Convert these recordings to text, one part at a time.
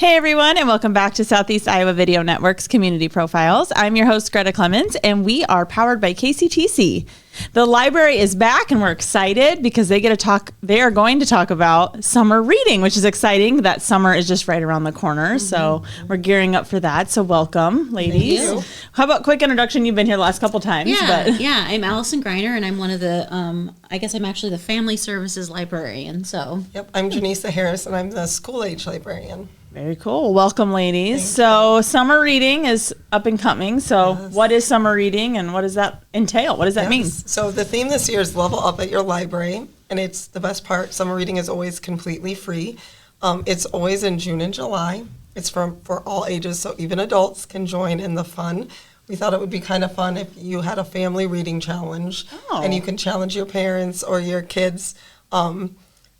Hey everyone, and welcome back to Southeast Iowa Video Network's Community Profiles. I'm your host, Greta Clemens, and we are powered by KCTC. The library is back, and we're excited because they are going to talk about summer reading, which is exciting. That summer is just right around the corner, so we're gearing up for that. So welcome, ladies. Thank you. How about quick introduction? You've been here the last couple times. Yeah. I'm Alison Greiner, and I'm one of the, I guess I'm actually the family services librarian. So. Yep, I'm Jenisa Harris, and I'm the school-age librarian. Very cool. Welcome, ladies. So summer reading is up and coming. So what is summer reading, and what does that entail? What does that mean? So the theme this year is Level Up at Your Library, and it's the best part. Summer reading is always completely free. It's always in June and July. It's for all ages, so even adults can join in the fun. We thought it would be kind of fun if you had a family reading challenge, and you can challenge your parents or your kids.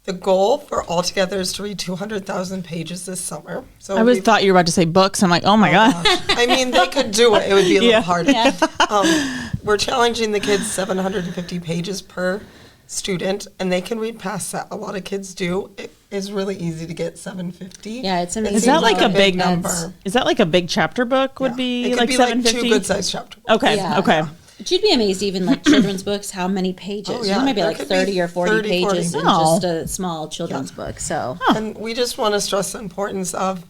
The goal for all together is to read 200,000 pages this summer. So I thought you were about to say books. I'm like, oh my God. I mean, they could do it. It would be a little harder. Yeah. We're challenging the kids 750 pages per student, and they can read past that. A lot of kids do. It is really easy to get 750. Yeah, it's amazing. Is that like a big number? Is that like a big chapter book? Would be it could like be 750? like 2 good-sized chapter books. Okay. Yeah. Okay. But you'd be amazed, even like children's books, how many pages. Oh, yeah. You might be There like could 30 be or 40 30, pages 40. in just a small children's book. So. And we just want to stress the importance of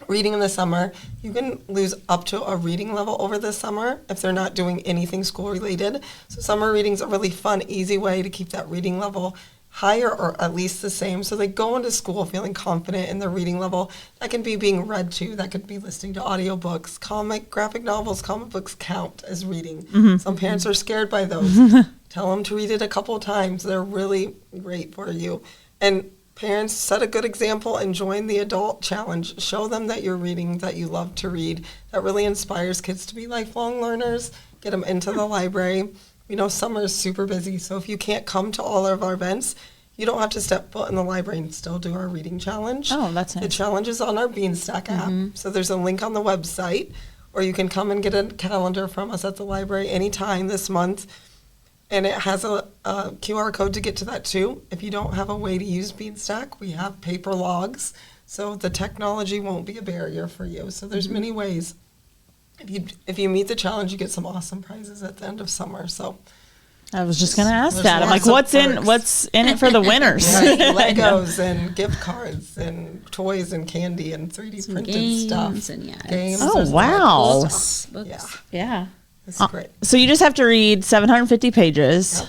reading in the summer. You can lose up to a reading level over the summer if they're not doing anything school related. So summer reading's a really fun, easy way to keep that reading level higher or at least the same. So they go into school feeling confident in their reading level. That can be being read to. That could be listening to audiobooks. Graphic novels, comic books count as reading. Some parents are scared by those. Tell them to read it a couple of times. They're really great for you. And parents, set a good example and join the adult challenge. Show them that you're reading, that you love to read. That really inspires kids to be lifelong learners. Get them into the library. We know summer is super busy, so if you can't come to all of our events, you don't have to step foot in the library and still do our reading challenge. Oh, that's nice. The challenge is on our Beanstack app, so there's a link on the website, or you can come and get a calendar from us at the library anytime this month, and it has a QR code to get to that too. If you don't have a way to use Beanstack, we have paper logs, so the technology won't be a barrier for you. So there's many ways. If you meet the challenge, you get some awesome prizes at the end of summer. So I was just going to ask There's that. I'm like, lots of what's in it for the winners? right, Legos and gift cards and toys and candy and 3D printed games stuff. and Games. Oh, There's wow. lots of stuff. Books. Yeah, Yeah. it's great. So you just have to read 750 pages,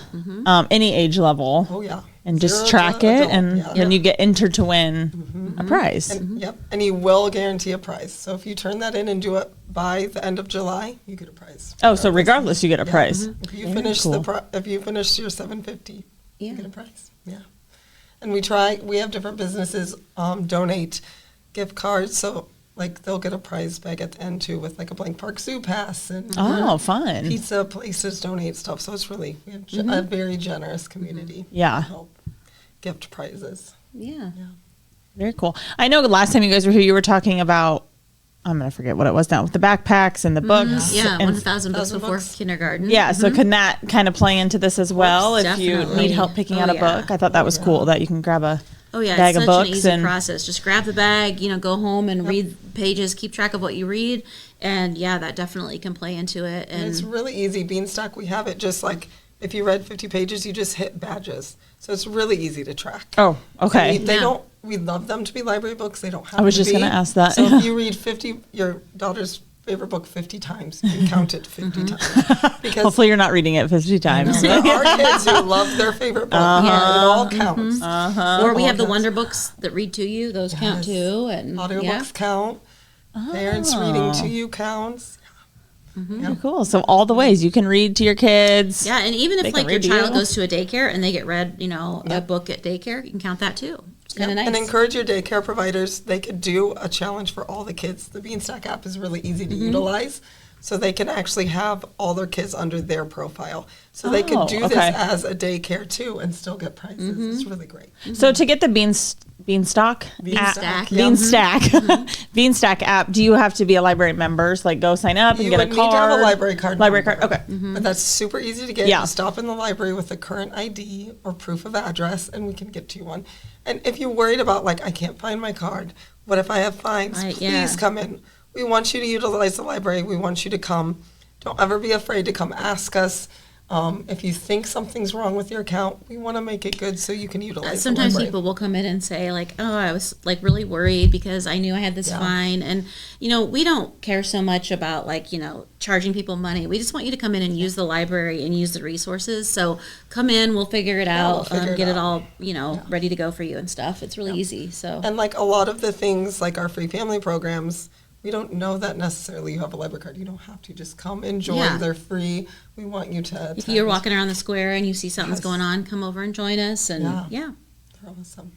any age level. Oh yeah. And just 0 track to it, adult, and yeah. then you get entered to win a prize. And, Yep, and you will guarantee a prize. So if you turn that in and do it by the end of July, you get a prize. Oh, so regardless, you get a prize. If you Very finish cool. if you finish your 750, Yeah. you get a prize. Yeah, and we have different businesses donate gift cards, so like they'll get a prize bag at the end too, with like a Blank Park Zoo pass and Oh, fun. pizza places donate stuff. So it's really we have a very generous community. Yeah. to help gift prizes. Yeah. Very cool. I know last time you guys were here, you were talking about, I'm going to forget what it was now, with the backpacks and the books. Yeah, and 1,000 books 1,000 before books. kindergarten. Yeah, so can that kind of play into this as well if you Definitely. need help picking out a yeah. book? I thought that was cool that you can grab a Oh yeah, bag it's of such books an easy and process. Just grab the bag, go home and read pages, keep track of what you read, and yeah, that definitely can play into it. And it's And really easy. Beanstalk, we have it just like if you read 50 pages, you just hit badges. So it's really easy to track. Oh, okay. And they Yeah. don't. We love them to be library books. They don't have. I was to just be. gonna ask that. So if you read your daughter's favorite book 50 times, you can count it 50 times. Because Hopefully you're not reading it 50 times. there are kids who love their favorite book. Uh-huh. Yeah, it all counts. or we all have the counts. Wonder Books that read to you; those count Yes. too. And Audiobooks yeah. count. Parents reading to you counts. Very cool. So all the ways you can read to your kids. Yeah, and even They if can like your read to child you. goes to a daycare and they get read, a book at daycare, you can count that too. It's kind of nice. And encourage your daycare providers. They could do a challenge for all the kids. The Beanstack app is really easy to utilize. So they can actually have all their kids under their profile. So they could do okay. this as a daycare too and still get prizes. It's really great. So to get the Beanstack Beanstack, app, yeah. Beanstack app, do you have to be a library member? So like go sign up and You get a would card? need to have a library card. Library number. card, okay. But that's super easy to get. Yeah. You stop in the library with a current ID or proof of address, and we can get you one. And if you're worried about, like, I can't find my card, What if I have fines? Right, Please come in. We want you to utilize the library. We want you to come. Don't ever be afraid to come ask us. If you think something's wrong with your account, we want to make it good so you can utilize Sometimes the library. people will come in and say like, oh, I was like really worried because I knew I had this fine. And, we don't care so much about like, charging people money. We just want you to come in and use the library and use the resources. So come in, we'll figure it out, get it all, ready to go for you and stuff. It's really easy. So, and like a lot of the things like our free family programs, we don't know that necessarily you have a library card. You don't have to. Just come enjoy. Yeah. They're free. We want you to attend. If you're walking around the square and you see something's going on, come over and join us. And They're awesome.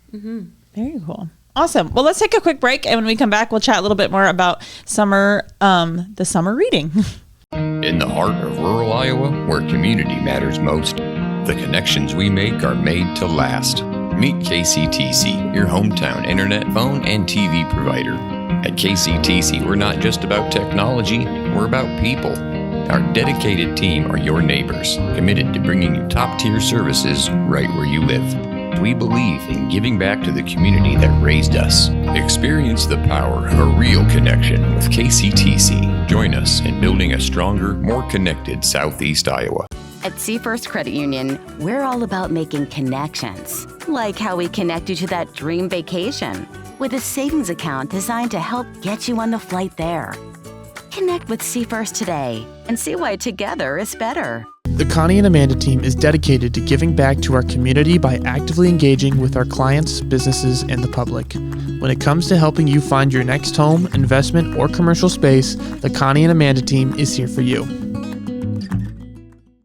Very cool. Awesome. Well, let's take a quick break. And when we come back, we'll chat a little bit more about the summer reading. In the heart of rural Iowa, where community matters most, the connections we make are made to last. Meet KCTC, your hometown internet, phone, and TV provider. At KCTC, we're not just about technology, we're about people. Our dedicated team are your neighbors, committed to bringing you top-tier services right where you live. We believe in giving back to the community that raised us. Experience the power of a real connection with KCTC. Join us in building a stronger, more connected Southeast Iowa. At Seafirst Credit Union, we're all about making connections, like how we connect you to that dream vacation with a savings account designed to help get you on the flight there. Connect with Seafirst today and see why together is better. The Connie and Amanda team is dedicated to giving back to our community by actively engaging with our clients, businesses, and the public. When it comes to helping you find your next home, investment, or commercial space, the Connie and Amanda team is here for you.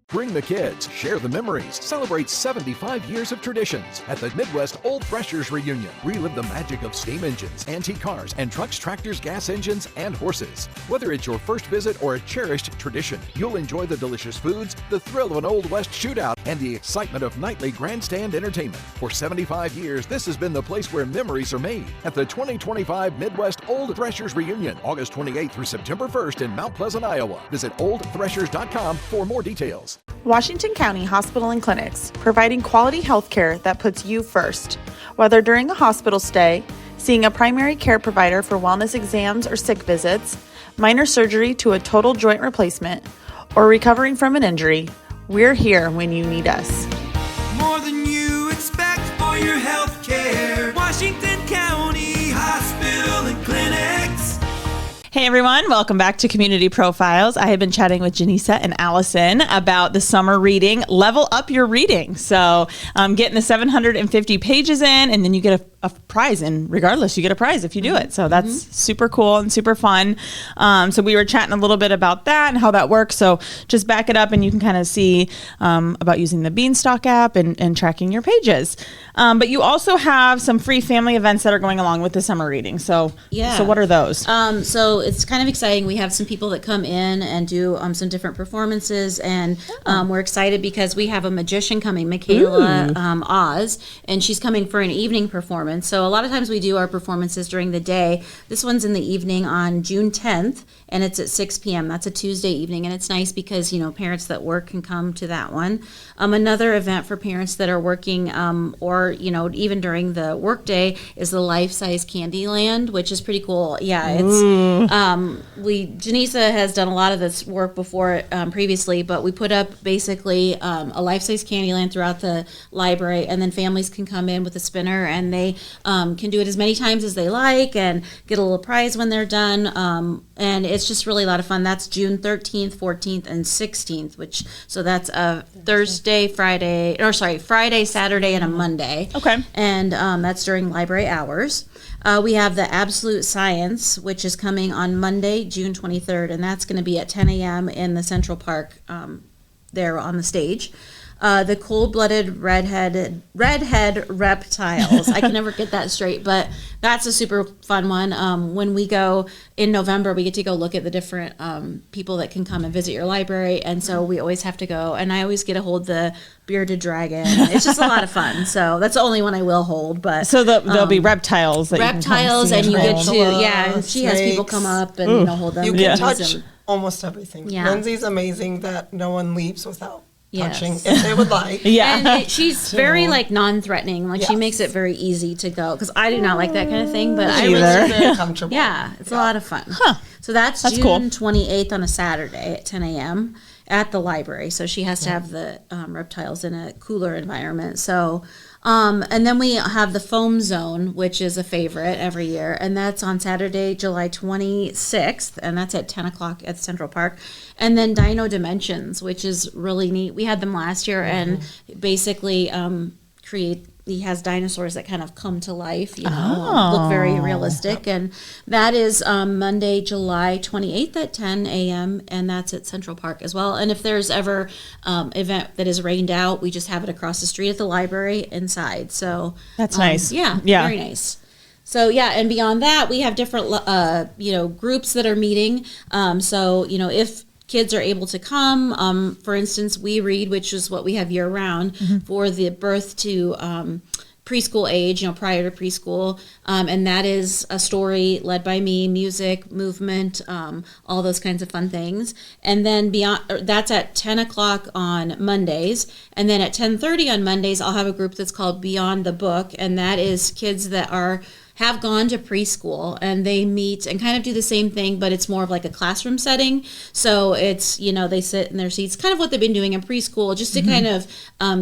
Bring the kids, share the memories, celebrate 75 years of traditions at the Midwest Old Threshers Reunion. Relive the magic of steam engines, antique cars, and trucks, tractors, gas engines, and horses. Whether it's your first visit or a cherished tradition, you'll enjoy the delicious foods, the thrill of an Old West shootout, and the excitement of nightly grandstand entertainment. For 75 years, this has been the place where memories are made at the 2025 Midwest Old Threshers Reunion, August 28th through September 1st in Mount Pleasant, Iowa. Visit oldthreshers.com for more details. Washington County Hospital and Clinics, providing quality health care that puts you first. Whether during a hospital stay, seeing a primary care provider for wellness exams or sick visits, minor surgery to a total joint replacement, or recovering from an injury, we're here when you need us. More than you expect for your health care. Washington County Hospital and Clinics. Hey everyone, welcome back to Community Profiles. I have been chatting with Jenisa and Alison about the summer reading, Level Up Your Reading. So getting the 750 pages in, and then you get a prize, and regardless, you get a prize if you do it. So that's super cool and super fun. So we were chatting a little bit about that and how that works. So just back it up and you can kind of see about using the Beanstalk app and tracking your pages. But you also have some free family events that are going along with the summer reading. So what are those? So it's kind of exciting. We have some people that come in and do some different performances, and we're excited because we have a magician coming, Michaela Oz, and she's coming for an evening performance. So a lot of times we do our performances during the day. This one's in the evening on June 10th, and it's at 6 p.m. That's a Tuesday evening, and it's nice because, parents that work can come to that one. Another event for parents that are working or, even during the workday is the life-size Candyland, which is pretty cool. Yeah, it's Jenisa has done a lot of this work before previously, but we put up basically a life-size Candyland throughout the library, and then families can come in with a spinner, and they can do it as many times as they like and get a little prize when they're done. And it's just really a lot of fun. That's June 13th, 14th, and 16th, so that's a Friday, Saturday, and a Monday. Okay. And that's during library hours. We have the Absolute Science, which is coming on Monday, June 23rd, and that's going to be at 10 a.m. in the Central Park there on the stage. The Cold-Blooded Redhead Reptiles. I can never get that straight, but that's a super fun one. When we go in November, we get to go look at the different people that can come and visit your library, and so we always have to go, and I always get to hold the Bearded Dragon. It's just a lot of fun. So that's the only one I will hold. But so there'll be reptiles. That reptiles, you and you get to, and she has people snakes. come up and hold them. You can touch almost everything. Yeah. Lindsay's amazing that no one leaves without touching Yes. if they would like. Yeah. And she's very like non-threatening. Like she Yes. makes it very easy to go because I do not like that kind of thing. But I either. really, It's very comfortable. yeah, it's a lot of fun. So that's That's June cool. 28th on a Saturday at 10 a.m. at the library. So she has to have the reptiles in a cooler environment. So, and then we have the foam zone, which is a favorite every year. And that's on Saturday, July 26th. And that's at 10 o'clock at Central Park. And then Dino Dimensions, which is really neat. We had them last year and basically he has dinosaurs that kind of come to life, look very realistic. And that is Monday, July 28th at 10 a.m. And that's at Central Park as well. And if there's ever event that is rained out, we just have it across the street at the library inside. So That's nice. Yeah, Yeah. very nice. So yeah, and beyond that, we have different groups that are meeting. So if kids are able to come, for instance, we read, which is what we have year round for the birth to preschool age, prior to preschool, and that is a story led by me, music, movement, all those kinds of fun things. And then that's at 10 o'clock on Mondays, and then at 10:30 on Mondays, I'll have a group that's called Beyond the Book, and that is kids that have gone to preschool and they meet and kind of do the same thing, but it's more of like a classroom setting. So it's, they sit in their seats, kind of what they've been doing in preschool, just to kind of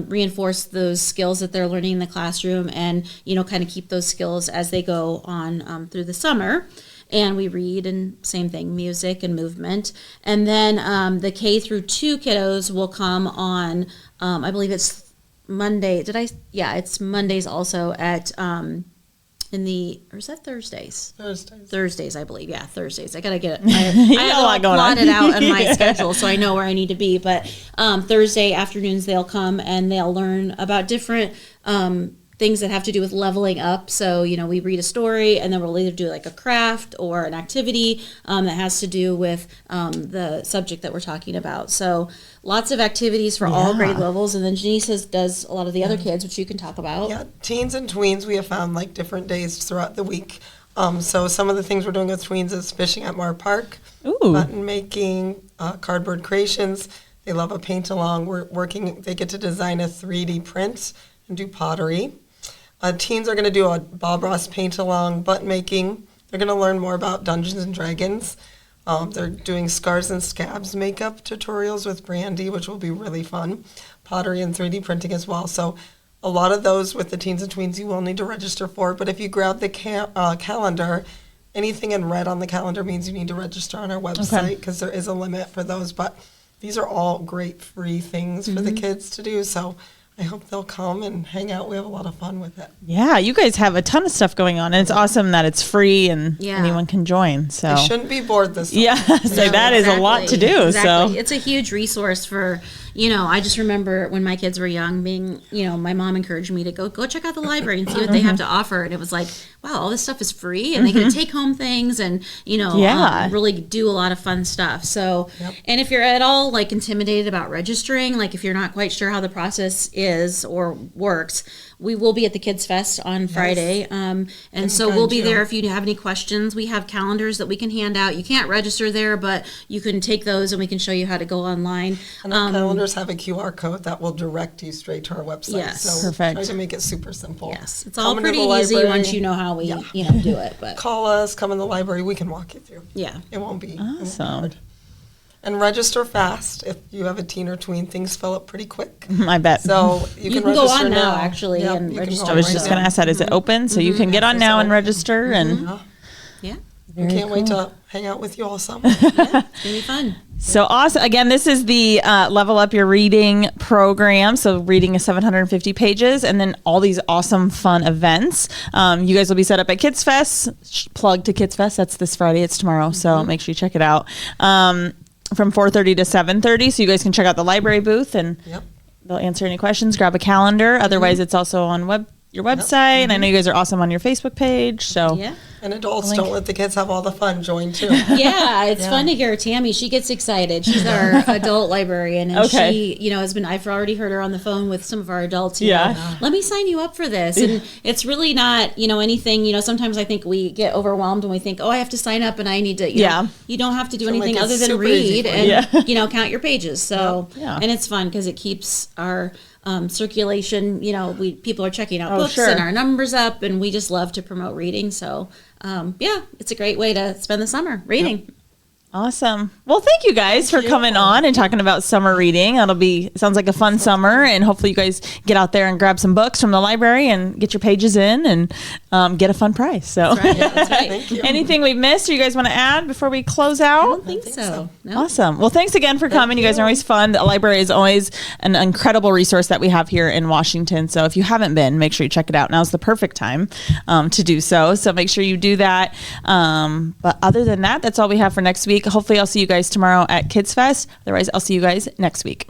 reinforce those skills that they're learning in the classroom and, kind of keep those skills as they go on through the summer. And we read and same thing, music and movement. And then the K through 2 kiddos will come on, I believe it's Monday. It's Mondays also at, or is that Thursdays? Thursdays, I believe. Yeah, Thursdays. I gotta get it. I have a lot going on. plotted out in my schedule, so I know where I need to be. But Thursday afternoons, they'll come and they'll learn about different things that have to do with leveling up. So, we read a story and then we'll either do like a craft or an activity that has to do with the subject that we're talking about. So lots of activities for all grade levels. And then Jenisa does a lot of the other kids, which you can talk about. Yeah, teens and tweens, we have found like different days throughout the week. So some of the things we're doing with tweens is fishing at Moore Park, button making, cardboard creations. They love a paint along. They get to design a 3D print and do pottery. Teens are going to do a Bob Ross paint along, button making. They're going to learn more about Dungeons and Dragons. They're doing scars and scabs makeup tutorials with Brandy, which will be really fun. Pottery and 3D printing as well. So a lot of those with the teens and tweens you will need to register for. But if you grab the calendar, anything in red on the calendar means you need to register on our website because there is a limit for those. But these are all great free things for the kids to do. So I hope they'll come and hang out. We have a lot of fun with it. Yeah, you guys have a ton of stuff going on, and it's awesome that it's free and anyone can join. So They shouldn't be bored this summer. yeah, so that is a lot to do. Exactly. So It's a huge resource for, I just remember when my kids were young being, my mom encouraged me to go check out the library and see what they have to offer. And it was like, wow, all this stuff is free and they get to take home things and, really do a lot of fun stuff. So, and if you're at all like intimidated about registering, like if you're not quite sure how the process is or works, we will be at the Kids Fest on Friday. And so we'll be there if you have any questions. We have calendars that we can hand out. You can't register there, but you can take those and we can show you how to go online. And our calendars have a QR code that will direct you straight to our website. Yes. So Perfect. try to make it super simple. Yes, it's all Come into pretty the easy library. once you know how we, do it. But Call us, come in the library, we can walk you through. yeah, It won't be Awesome. hard. And register fast. If you have a teen or tween, things fill up pretty quick. I bet. So you can can go register on now, actually, Yep, and you can register. go I was right just now. going to ask that. Is it open? So you can get on now and register. And yeah, We can't wait to hang out with you all summer. it's gonna be fun. so awesome. Again, this is the Level Up Your Reading program. So reading is 750 pages and then all these awesome fun events. You guys will be set up at Kids Fest. Plug to Kids Fest. That's this Friday. It's tomorrow. So make sure you check it out. From 4:30 to 7:30. So you guys can check out the library booth and they'll answer any questions. Grab a calendar. Otherwise, it's also on your website. And I know you guys are awesome on your Facebook page. So And adults, don't let the kids have all the fun. Join too. Yeah, it's fun to hear Tammy. She gets excited. She's our adult librarian, and she, has been. I've already heard her on the phone with some of our adults. You know, let me sign you up for this, and it's really not, anything. Sometimes I think we get overwhelmed when we think, I have to sign up and I need to. You don't have to do anything other than read and count your pages. So and it's fun because it keeps our circulation. People are checking out books and our numbers up, and we just love to promote reading. So. It's a great way to spend the summer reading. Yep. Awesome. Well, thank you guys for coming on and talking about summer reading. Sounds like a fun summer, and hopefully you guys get out there and grab some books from the library and get your pages in and get a fun prize. So, that's right. Yeah, that's right. Thank you. Anything we've missed or you guys want to add before we close out? I don't think so. No. Awesome. Well, thanks again for coming. You guys are always fun. The library is always an incredible resource that we have here in Washington. So if you haven't been, make sure you check it out. Now's the perfect time to do so. So make sure you do that. But other than that, that's all we have for next week. Hopefully I'll see you guys tomorrow at Kids Fest. Otherwise, I'll see you guys next week.